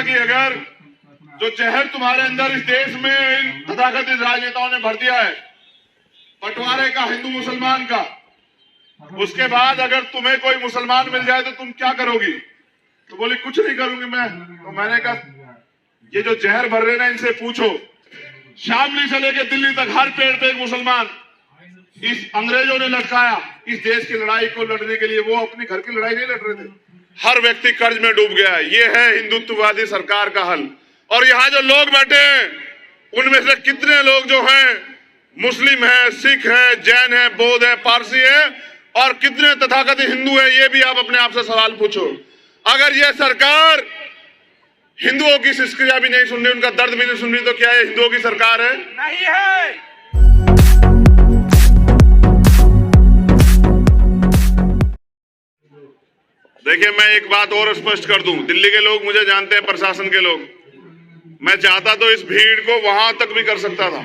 था कि अगर जो जहर तुम्हारे अंदर इस देश में इन तथाकथित राजनेताओं ने भर दिया है, बंटवारे का, हिंदू मुसलमान का, उसके बाद अगर तुम्हें कोई मुसलमान मिल जाए तो तुम क्या करोगी? तो बोली कुछ नहीं करूंगी मैं। तो मैंने कहा ये जो जहर भर रहे ना, इनसे पूछो। शामली से लेकर दिल्ली तक हर पेड़ पे एक मुसलमान इस अंग्रेजों ने लटकाया इस देश की लड़ाई को लड़ने के लिए। वो अपनी घर की लड़ाई नहीं लड़ रहे थे। हर व्यक्ति कर्ज में डूब गया है। ये है हिंदुत्ववादी सरकार का हल। और यहाँ जो लोग बैठे हैं उनमें से कितने लोग जो हैं मुस्लिम है, सिख है, जैन है, बौद्ध है, पारसी है, और कितने तथाकथित हिंदू है, ये भी आप अपने आप से सवाल पूछो। अगर ये सरकार हिंदुओं की शिष्क्रिया भी नहीं सुन रही, उनका दर्द भी नहीं सुन रही, तो क्या ये हिंदुओं की सरकार है? नहीं है। देखिए, मैं एक बात और स्पष्ट कर दूं, दिल्ली के लोग मुझे जानते हैं, प्रशासन के लोग। मैं चाहता तो इस भीड़ को वहां तक भी कर सकता था।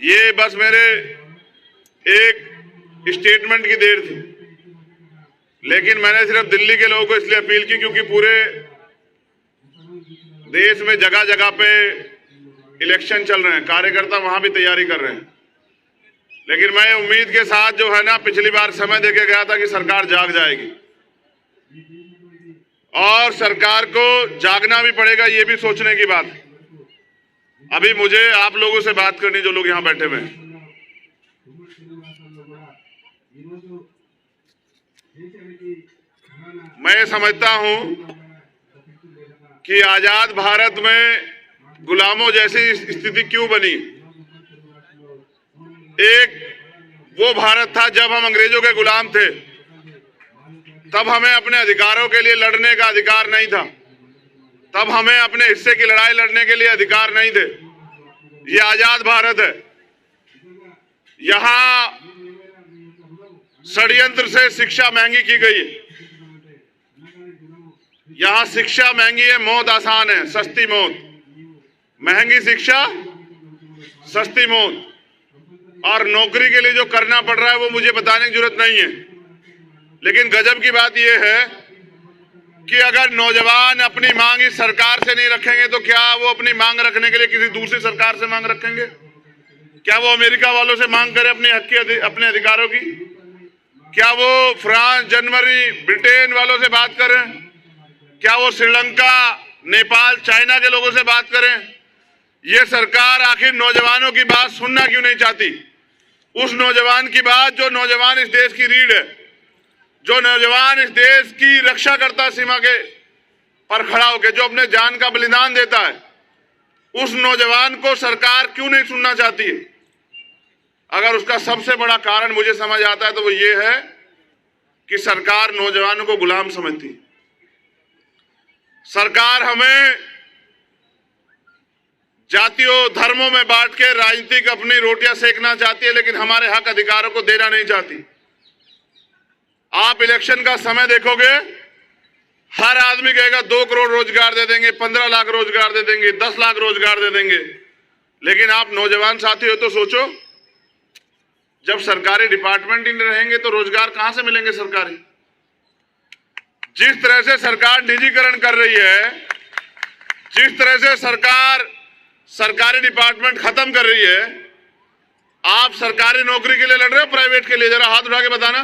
ये बस मेरे एक स्टेटमेंट की देर थी। लेकिन मैंने सिर्फ दिल्ली के लोगों को इसलिए अपील की क्योंकि पूरे देश में जगह जगह पे इलेक्शन चल रहे हैं, कार्यकर्ता वहां भी तैयारी कर रहे हैं। लेकिन मैं उम्मीद के साथ जो है ना, पिछली बार समय देके गया था कि सरकार जाग जाएगी, और सरकार को जागना भी पड़ेगा, ये भी सोचने की बात है। अभी मुझे आप लोगों से बात करनी, जो लोग यहां बैठे हुए हैं। मैं समझता हूं कि आजाद भारत में गुलामों जैसी स्थिति क्यों बनी। एक वो भारत था जब हम अंग्रेजों के गुलाम थे, तब हमें अपने अधिकारों के लिए लड़ने का अधिकार नहीं था, तब हमें अपने हिस्से की लड़ाई लड़ने के लिए अधिकार नहीं थे। ये आजाद भारत है। यहां षड्यंत्र से शिक्षा महंगी की गई है। यहां शिक्षा महंगी है, मौत आसान है, सस्ती मौत। महंगी शिक्षा, सस्ती मौत। और नौकरी के लिए जो करना पड़ रहा है वो मुझे बताने की जरूरत नहीं है। लेकिन गजब की बात यह है कि अगर नौजवान अपनी मांग इस सरकार से नहीं रखेंगे तो क्या वो अपनी मांग रखने के लिए किसी दूसरी सरकार से मांग रखेंगे? क्या वो अमेरिका वालों से मांग करें अपने हक की, अपने अधिकारों की? क्या वो फ्रांस, जर्मनी, ब्रिटेन वालों से बात करें? क्या वो श्रीलंका, नेपाल, चाइना के लोगों से बात करें? ये सरकार आखिर नौजवानों की बात सुनना क्यों नहीं चाहती? उस नौजवान की बात, जो नौजवान इस देश की रीढ़ है, जो नौजवान इस देश की रक्षा करता सीमा के पर खड़ा होकर, जो अपने जान का बलिदान देता है, उस नौजवान को सरकार क्यों नहीं सुनना चाहती है? अगर उसका सबसे बड़ा कारण मुझे समझ आता है तो वो ये है कि सरकार नौजवानों को गुलाम समझती है। सरकार हमें जातियों, धर्मों में बांट के राजनीतिक अपनी रोटियां सेकना चाहती है, लेकिन हमारे हक अधिकारों को देना नहीं चाहती। आप इलेक्शन का समय देखोगे, हर आदमी कहेगा 2 करोड़ रोजगार दे देंगे, 15 लाख रोजगार दे देंगे, 10 लाख रोजगार दे देंगे। लेकिन आप नौजवान साथी हो तो सोचो, जब सरकारी डिपार्टमेंट ही नहीं रहेंगे तो रोजगार कहां से मिलेंगे सरकारी? जिस तरह से सरकार निजीकरण कर रही है, जिस तरह से सरकार सरकारी डिपार्टमेंट खत्म कर रही है, आप सरकारी नौकरी के लिए लड़ रहे हो, प्राइवेट के लिए? जरा हाथ उठा के बताना,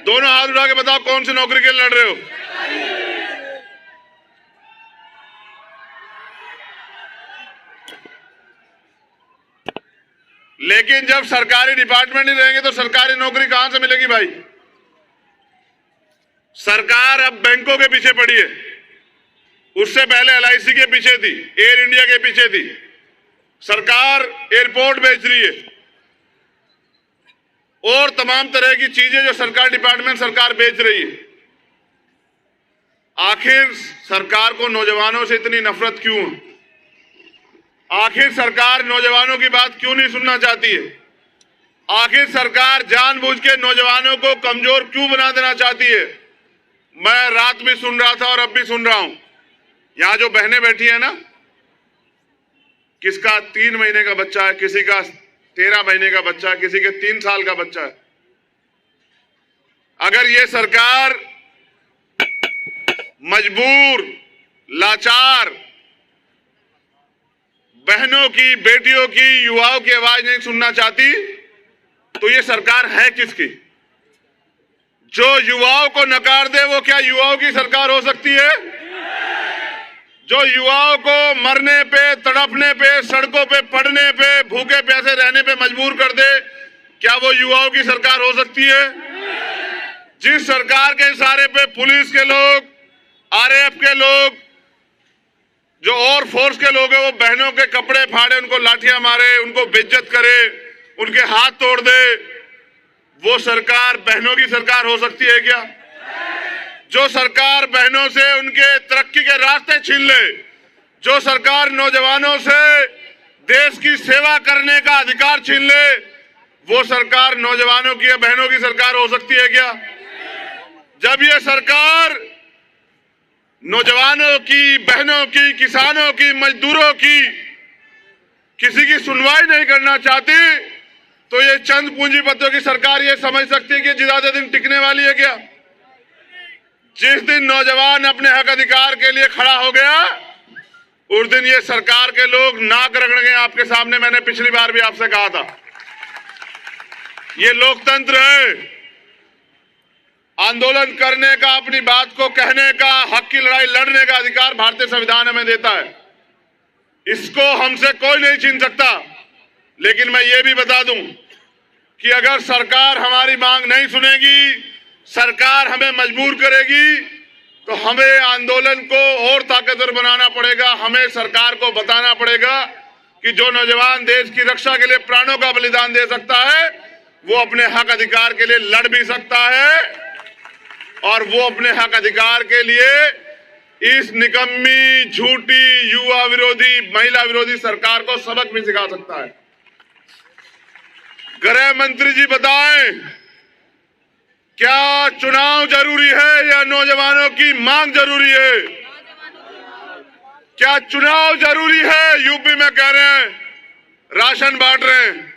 दोनों हाथ उठा के बताओ कौन सी नौकरी के लिए लड़ रहे हो? लेकिन जब सरकारी डिपार्टमेंट नहीं रहेंगे तो सरकारी नौकरी कहां से मिलेगी भाई? सरकार अब बैंकों के पीछे पड़ी है। उससे पहले LIC के पीछे थी, एयर इंडिया के पीछे थी। सरकार एयरपोर्ट बेच रही है और तमाम तरह की चीजें जो सरकार डिपार्टमेंट सरकार बेच रही है। आखिर सरकार को नौजवानों से इतनी नफरत क्यों? आखिर सरकार नौजवानों की बात क्यों नहीं सुनना चाहती है? आखिर सरकार जानबूझ के नौजवानों को कमजोर क्यों बना देना चाहती है? मैं रात भी सुन रहा था और अब भी सुन रहा हूं। यहां जो बहनें बैठी है ना, किसका 3 महीने का बच्चा है, किसी का 13 महीने का बच्चा है, किसी के 3 साल का बच्चा है। अगर ये सरकार मजबूर लाचार बहनों की, बेटियों की, युवाओं की आवाज नहीं सुनना चाहती, तो ये सरकार है किसकी? जो युवाओं को नकार दे वो क्या युवाओं की सरकार हो सकती है? जो युवाओं को मरने पे, तड़पने पे, सड़कों पे पड़ने पे, भूखे प्यासे रहने पे मजबूर कर दे, क्या वो युवाओं की सरकार हो सकती है? जिस सरकार के इशारे पे पुलिस के लोग, आरएएफ के लोग, जो और फोर्स के लोग हैं, वो बहनों के कपड़े फाड़े, उनको लाठियां मारे, उनको बेइज्जत करे, उनके हाथ तोड़ दे, वो सरकार बहनों की सरकार हो सकती है क्या? जो सरकार बहनों से उनके तरक्की के रास्ते छीन ले, जो सरकार नौजवानों से देश की सेवा करने का अधिकार छीन ले, वो सरकार नौजवानों की या बहनों की सरकार हो सकती है क्या? जब ये सरकार नौजवानों की, बहनों की, किसानों की, मजदूरों की किसी की सुनवाई नहीं करना चाहती, तो ये चंद पूंजीपतियों की सरकार ये समझ सकती है कि ज्यादा दिन टिकने वाली है क्या? जिस दिन नौजवान अपने हक अधिकार के लिए खड़ा हो गया, उस दिन ये सरकार के लोग नाक रगड़ेंगे आपके सामने। मैंने पिछली बार भी आपसे कहा था, ये लोकतंत्र है। आंदोलन करने का, अपनी बात को कहने का, हक की लड़ाई लड़ने का अधिकार भारतीय संविधान हमें देता है। इसको हमसे कोई नहीं छीन सकता। लेकिन मैं ये भी बता दूं कि अगर सरकार हमारी मांग नहीं सुनेगी, सरकार हमें मजबूर करेगी, तो हमें आंदोलन को और ताकतवर बनाना पड़ेगा। हमें सरकार को बताना पड़ेगा कि जो नौजवान देश की रक्षा के लिए प्राणों का बलिदान दे सकता है, वो अपने हक अधिकार के लिए लड़ भी सकता है, और वो अपने हक अधिकार के लिए इस निकम्मी, झूठी, युवा विरोधी, महिला विरोधी सरकार को सबक भी सिखा सकता है। गृह मंत्री जी बताएं, क्या चुनाव जरूरी है या नौजवानों की मांग जरूरी है? क्या चुनाव जरूरी है? यूपी में कह रहे हैं राशन बांट रहे हैं।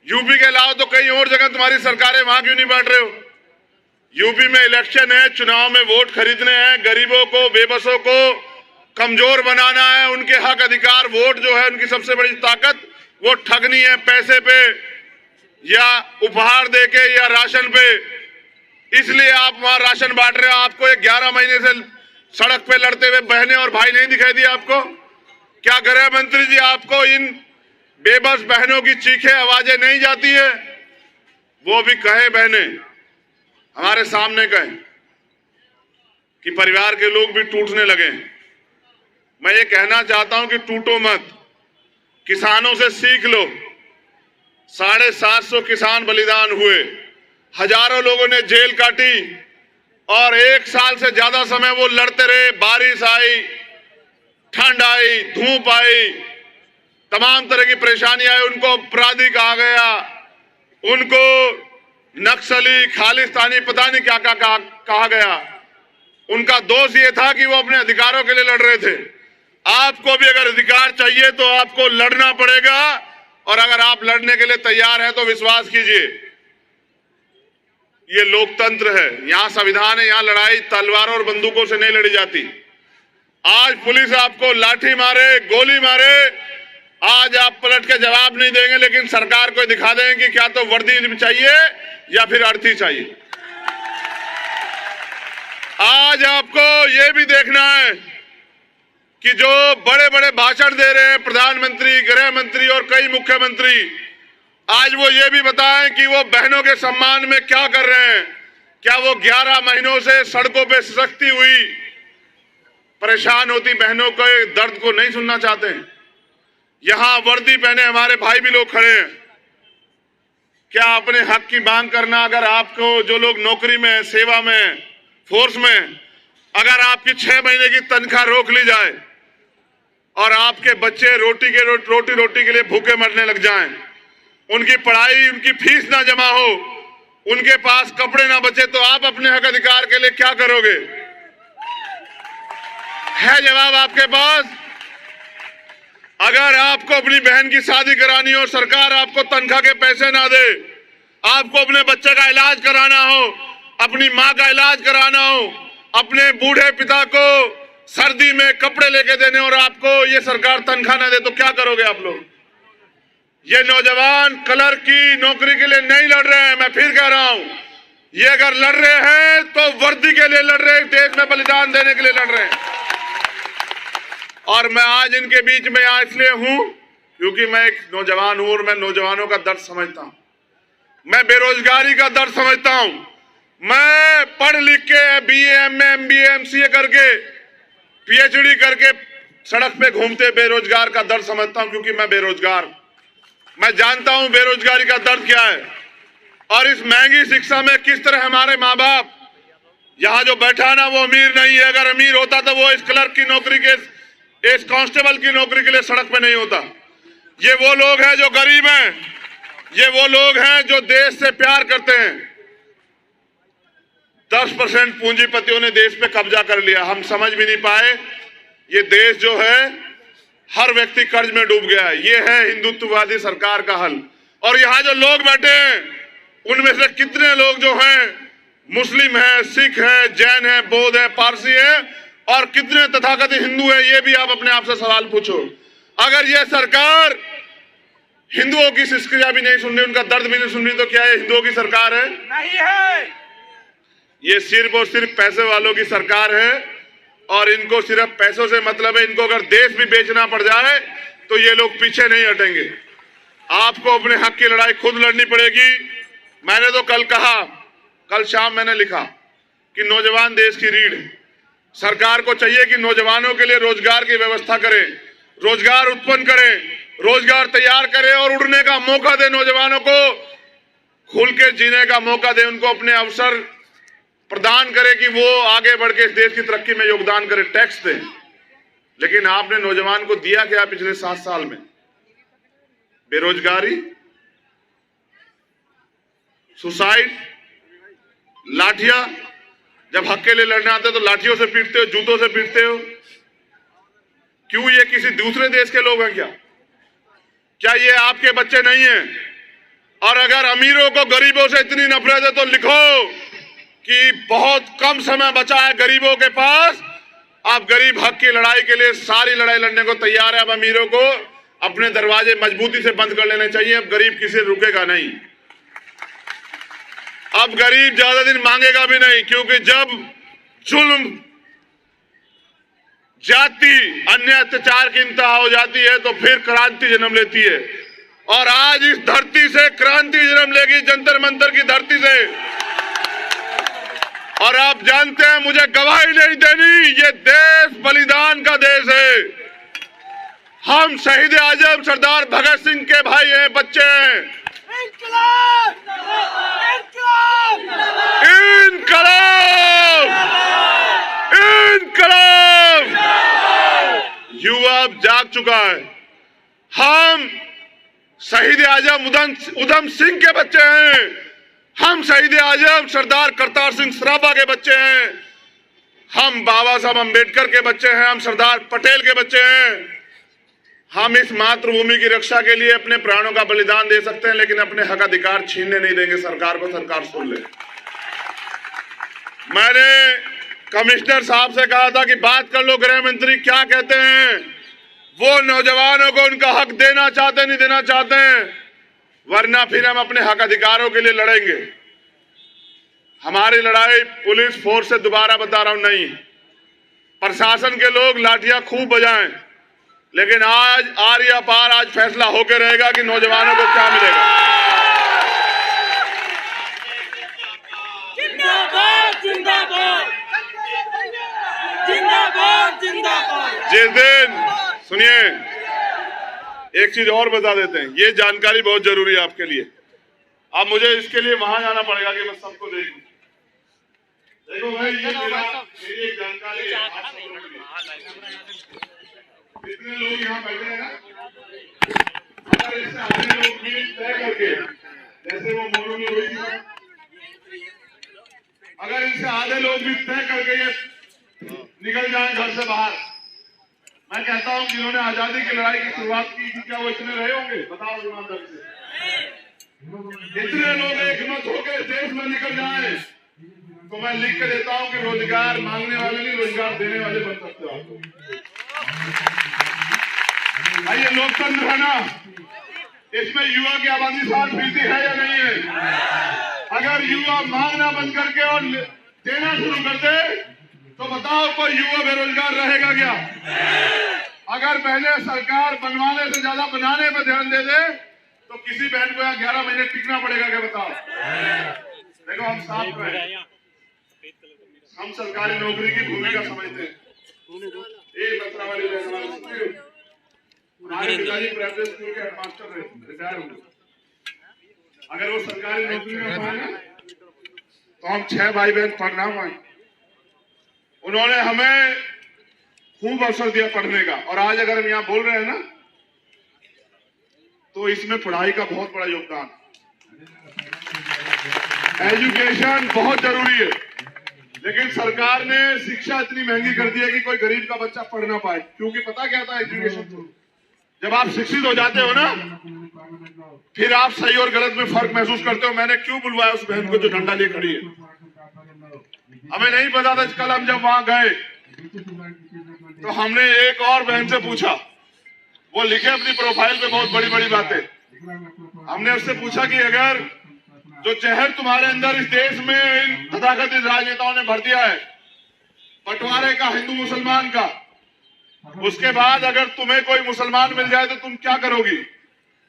यूपी के अलावा तो कई और जगह तुम्हारी सरकारें, वहां क्यों नहीं बांट रहे हो? यूपी में इलेक्शन है, चुनाव में वोट खरीदने हैं, गरीबों को, बेबसों को कमजोर बनाना है। उनके हक अधिकार, वोट जो है उनकी सबसे बड़ी ताकत, वो ठगनी है पैसे पे या उपहार देके या राशन पे। इसलिए आप वहां राशन बांट रहे हो। आपको ये 11 महीने से सड़क पे लड़ते हुए बहनें और भाई नहीं दिखाई दिए आपको? क्या गृह मंत्री जी आपको इन बेबस बहनों की चीखें, आवाजें नहीं जाती है? वो भी कहे, बहनें हमारे सामने कहें कि परिवार के लोग भी टूटने लगे। मैं ये कहना चाहता हूं कि टूटो मत, किसानों से सीख लो। 750 किसान बलिदान हुए, हजारों लोगों ने जेल काटी, और 1 साल से ज्यादा समय वो लड़ते रहे। बारिश आई, ठंड आई, धूप आई, तमाम तरह की परेशानी आई। उनको अपराधी कहा गया, उनको नक्सली, खालिस्तानी, पता नहीं क्या क्या कहा गया। उनका दोष ये था कि वो अपने अधिकारों के लिए लड़ रहे थे। आपको भी अगर अधिकार चाहिए तो आपको लड़ना पड़ेगा, और अगर आप लड़ने के लिए तैयार हैं तो विश्वास कीजिए, ये लोकतंत्र है, यहां संविधान है, यहां लड़ाई तलवारों और बंदूकों से नहीं लड़ी जाती। आज पुलिस आपको लाठी मारे, गोली मारे, आज आप पलट के जवाब नहीं देंगे, लेकिन सरकार को दिखा देंगे कि क्या तो वर्दी चाहिए या फिर अर्थी चाहिए। आज आपको ये भी देखना है कि जो बड़े बड़े भाषण दे रहे हैं प्रधानमंत्री, गृह मंत्री और कई मुख्यमंत्री, आज वो ये भी बताएं कि वो बहनों के सम्मान में क्या कर रहे हैं। क्या वो 11 महीनों से सड़कों पे सख्ती हुई परेशान होती बहनों के दर्द को नहीं सुनना चाहते हैं? यहां वर्दी पहने हमारे भाई भी लोग खड़े हैं। क्या अपने हक की मांग करना, अगर आपको जो लोग नौकरी में, सेवा में, फोर्स में, अगर आपकी 6 महीने की तनख्वाह रोक ली जाए और आपके बच्चे रोटी के लिए भूखे मरने लग जाएं, उनकी पढ़ाई, उनकी फीस ना जमा हो, उनके पास कपड़े ना बचे, तो आप अपने हक अधिकार के लिए क्या करोगे? है जवाब आपके पास? अगर आपको अपनी बहन की शादी करानी हो, सरकार आपको तनख्वाह के पैसे ना दे, आपको अपने बच्चे का इलाज कराना हो, अपनी मां का इलाज कराना हो, अपने बूढ़े पिता को सर्दी में कपड़े लेके देने और आपको ये सरकार तनख्वाह न दे तो क्या करोगे आप लोग? ये नौजवान कलर की नौकरी के लिए नहीं लड़ रहे हैं, मैं फिर कह रहा हूं, ये अगर लड़ रहे हैं तो वर्दी के लिए लड़ रहे हैं, देश में बलिदान देने के लिए लड़ रहे हैं। और मैं आज इनके बीच में यहाँ इसलिए हूं क्योंकि मैं एक नौजवान हूं और मैं नौजवानों का दर्द समझता हूं, मैं बेरोजगारी का दर्द समझता हूं। मैं पढ़ लिख के BA MA MBA MCA करके PhD करके सड़क पे घूमते बेरोजगार का दर्द समझता हूं, क्योंकि मैं बेरोजगार, मैं जानता हूं बेरोजगारी का दर्द क्या है। और इस महंगी शिक्षा में किस तरह हमारे माँ बाप, यहां जो बैठा ना वो अमीर नहीं है, अगर अमीर होता तो वो इस क्लर्क की नौकरी के, इस कांस्टेबल की नौकरी के लिए सड़क पे नहीं होता। ये वो लोग हैं जो गरीब हैं, ये वो लोग हैं जो देश से प्यार करते हैं। 10% पूंजीपतियों ने देश पे कब्जा कर लिया, हम समझ भी नहीं पाए। ये देश जो है हर व्यक्ति कर्ज में डूब गया है। ये है हिंदुत्ववादी सरकार का हल। और यहाँ जो लोग बैठे हैं उनमें से कितने लोग जो हैं मुस्लिम हैं, सिख हैं, जैन हैं, बौद्ध हैं, पारसी हैं, और कितने तथाकथित हिंदू हैं, ये भी आप अपने आप से सवाल पूछो। अगर ये सरकार हिंदुओं की शिष्टक्रिया भी नहीं सुन रही, उनका दर्द भी नहीं सुन रही, तो क्या ये हिंदुओं की सरकार है? नहीं है। ये सिर्फ और सिर्फ पैसे वालों की सरकार है और इनको सिर्फ पैसों से मतलब है। इनको अगर देश भी बेचना पड़ जाए तो ये लोग पीछे नहीं हटेंगे। आपको अपने हक की लड़ाई खुद लड़नी पड़ेगी। मैंने तो कल कहा, कल शाम मैंने लिखा कि नौजवान देश की रीढ़ है। सरकार को चाहिए कि नौजवानों के लिए रोजगार की व्यवस्था करें, रोजगार उत्पन्न करें, रोजगार तैयार करें और उड़ने का मौका दे, नौजवानों को खुल के जीने का मौका दे, उनको अपने अवसर प्रदान करे कि वो आगे बढ़ के इस देश की तरक्की में योगदान करे, टैक्स दे। लेकिन आपने नौजवान को दिया क्या पिछले 7 साल में? बेरोजगारी, सुसाइड, लाठियां। जब हक के लिए लड़ने आते हो तो लाठियों से पीटते हो, जूतों से पीटते हो। क्यों? ये किसी दूसरे देश के लोग हैं क्या? क्या ये आपके बच्चे नहीं हैं? और अगर अमीरों को गरीबों से इतनी नफरत है तो लिखो कि बहुत कम समय बचा है गरीबों के पास, आप गरीब हक की लड़ाई के लिए सारी लड़ाई लड़ने को तैयार है। अब अमीरों को अपने दरवाजे मजबूती से बंद कर लेने चाहिए। अब गरीब किसी से रुकेगा नहीं, अब गरीब ज्यादा दिन मांगेगा भी नहीं, क्योंकि जब जुल्म, जाति, अन्य अत्याचार की इंतहा हो जाती है तो फिर क्रांति जन्म लेती है। और आज इस धरती से क्रांति जन्म लेगी, जंतर मंतर की धरती से। और आप जानते हैं, मुझे गवाही नहीं देनी, ये देश बलिदान का देश है। हम शहीद आजम सरदार भगत सिंह के भाई हैं, बच्चे हैं। इनकलाब! इनकलाब! इनकलाब! युवा अब जाग चुका है। हम शहीद आजम उधम सिंह के बच्चे हैं, हम शहीद आजम सरदार करतार सिंह सराभा के बच्चे हैं, हम बाबा साहब अम्बेडकर के बच्चे हैं, हम सरदार पटेल के बच्चे हैं। हम इस मातृभूमि की रक्षा के लिए अपने प्राणों का बलिदान दे सकते हैं, लेकिन अपने हक अधिकार छीनने नहीं देंगे सरकार को। सरकार सुन ले। मैंने कमिश्नर साहब से कहा था कि बात कर लो, गृह मंत्री क्या कहते हैं, वो नौजवानों को उनका हक देना चाहते नहीं देना चाहते हैं, वरना फिर हम अपने हक अधिकारों के लिए लड़ेंगे। हमारी लड़ाई पुलिस फोर्स से, दोबारा बता रहा हूं, नहीं। प्रशासन के लोग लाठियां खूब बजाएं, लेकिन आज आर या पार आज फैसला होकर रहेगा कि नौजवानों को क्या मिलेगा। जिंदाबाद जिंदाबाद जिंदाबाद जिंदाबाद। जिस दिन, सुनिए, एक चीज और बता देते हैं, ये जानकारी बहुत जरूरी है आपके लिए। अब मुझे इसके लिए वहां जाना पड़ेगा कि मैं सबको देखूं। देखो भाई, ये मेरी एक जानकारी है। कितने लोग यहाँ बैठे हैं ना, अगर इससे आधे लोग भी तय करके, जैसे वो मोरू में हुई थी, अगर इनसे आधे लोग भी तय करके ये निकल जाए घर से बाहर, मैं कहता हूं कि जिन्होंने आजादी की लड़ाई की शुरुआत की थी, क्या वो इतने रहे होंगे? बताओ ईमानदारी से। इतने लोग एकमत होकर देश में निकल जाए तो मैं लिख के देता हूं कि रोजगार मांगने वाले नहीं, रोजगार देने वाले बन सकते हो आप। भाई ये लोकतंत्र है ना, इसमें युवा की आबादी 60% है या नहीं है? अगर युवा मांगना बंद करके और देना शुरू कर दे तो बताओ कोई युवा बेरोजगार रहेगा क्या? अगर पहले सरकार बनवाने से ज्यादा बनाने पर ध्यान दे दे तो किसी बहन को यहाँ 11 महीने टिकना पड़ेगा क्या? बताओ। देखो हम साफ रहे, हम सरकारी नौकरी की भूमिका समझते हैं। एक बतरा वाली हमारे पिताजी प्राइवेट स्कूल के हेडमास्टर रहे, रिटायर हो गए। अगर वो सरकारी नौकरी में पाए ना तो हम 6 भाई बहन पढ़ ना पाए। उन्होंने हमें खूब अवसर दिया पढ़ने का, और आज अगर हम यहाँ बोल रहे हैं ना तो इसमें पढ़ाई का बहुत बड़ा योगदान। एजुकेशन बहुत जरूरी है, लेकिन सरकार ने शिक्षा इतनी महंगी कर दी है कि कोई गरीब का बच्चा पढ़ ना पाए। क्योंकि पता क्या था एजुकेशन, जब आप शिक्षित हो जाते हो ना फिर आप सही और गलत में फर्क महसूस करते हो। मैंने क्यों बुलवाया उस बहन को जो डंडा लिए खड़ी है? हमें नहीं पता था। कल हम जब वहां गए तो हमने एक और बहन से पूछा, वो लिखे अपनी प्रोफाइल पे बहुत बड़ी बड़ी बातें। हमने उससे पूछा कि अगर जो जहर तुम्हारे अंदर इस देश में इन तथाकथित राजनेताओं ने भर दिया है, बंटवारे का, हिंदू मुसलमान का, उसके बाद अगर तुम्हें कोई मुसलमान मिल जाए तो तुम क्या करोगी?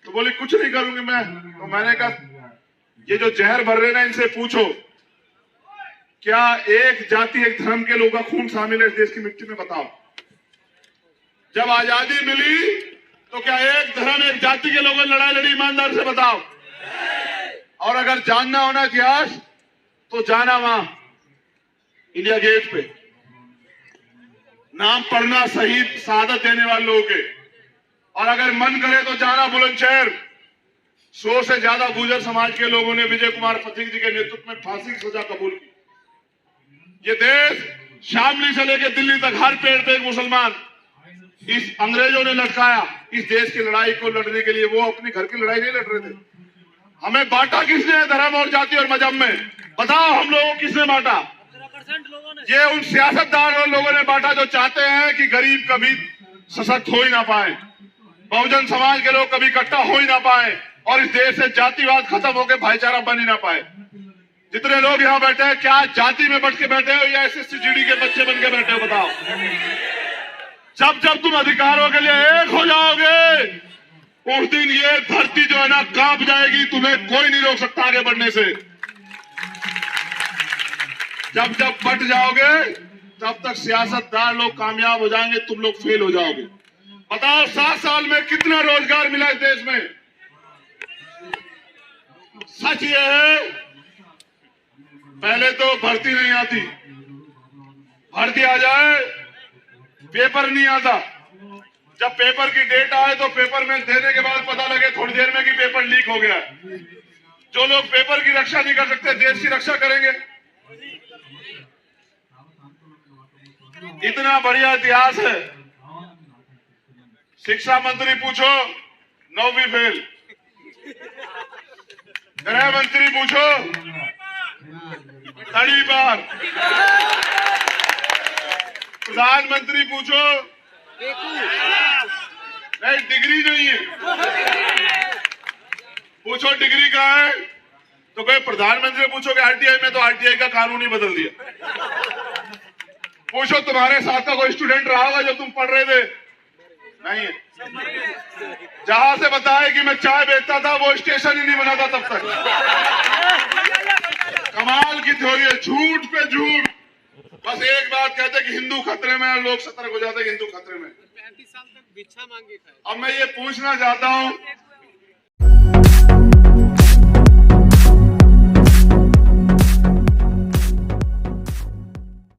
तो बोली कुछ नहीं करूंगी मैं। तो मैंने कहा ये जो जहर भर रहे ना इनसे पूछो क्या एक जाति एक धर्म के लोगों का खून शामिल है इस देश की मिट्टी में? बताओ। जब आजादी मिली तो क्या एक धर्म एक जाति के लोगों ने लड़ाई लड़ी? ईमानदार से बताओ। और अगर जानना होना इतिहास तो जाना वहां इंडिया गेट पे, नाम पढ़ना शहीद शहादत देने वाले लोगों के। और अगर मन करे तो जाना बुलंदशहर, 100 से ज्यादा गुर्जर समाज के लोगों ने विजय कुमार पथिक जी के नेतृत्व में फांसी की सजा कबूल की। ये देश शामली से लेकर दिल्ली तक हर पेड़ पे एक मुसलमान इस अंग्रेजों ने लटकाया। इस देश की लड़ाई को लड़ने के लिए वो अपनी घर की लड़ाई नहीं लड़ रहे थे। हमें बांटा किसने है धर्म और जाति और मजहब में? बताओ हम लोगों को किसने बांटा? ये उन सियासतदार और लोगों ने बांटा जो चाहते हैं कि गरीब कभी सशक्त हो ही ना पाए, बहुजन समाज के लोग कभी इकट्ठा हो ही ना पाए, और इस देश से जातिवाद खत्म होकर भाईचारा बन ही ना पाए। जितने लोग यहाँ बैठे हैं क्या जाति में बट के बैठे हो या SSCGD के बच्चे बन के बैठे हो? बताओ। जब जब तुम अधिकारों के लिए एक हो जाओगे उस दिन ये धरती जो है ना कांप जाएगी। तुम्हें कोई नहीं रोक सकता आगे बढ़ने से। जब जब बट जाओगे तब तक सियासतदार लोग कामयाब हो जाएंगे, तुम लोग फेल हो जाओगे। बताओ 7 साल में कितना रोजगार मिला इस देश में? सच ये है पहले तो भर्ती नहीं आती, भर्ती आ जाए पेपर नहीं आता। जब पेपर की डेट आए तो पेपर में देने के बाद पता लगे थोड़ी देर में कि पेपर लीक हो गया। जो लोग पेपर की रक्षा नहीं कर सकते देश की रक्षा करेंगे? इतना बढ़िया इतिहास है। शिक्षा मंत्री पूछो 9वीं फेल, गृह मंत्री पूछो 3rd बार, प्रधानमंत्री पूछो नहीं डिग्री नहीं है। पूछो डिग्री कहाँ है तो कहे प्रधानमंत्री पूछोगे RTI में तो RTI का कानून ही बदल दिया। पूछो तुम्हारे साथ का कोई स्टूडेंट रहा होगा जो तुम पढ़ रहे थे? नहीं है। जहां से बताए कि मैं चाय बेचता था वो स्टेशन ही नहीं बना था तब तक। कमाल की थ्योरी है, झूठ पे झूठ। बस एक बात कहते कि हिंदू खतरे में, लोग सतर्क हो जाते हिंदू खतरे में। 35 साल तक भिक्षा मांगी खाए। अब मैं ये पूछना चाहता हूं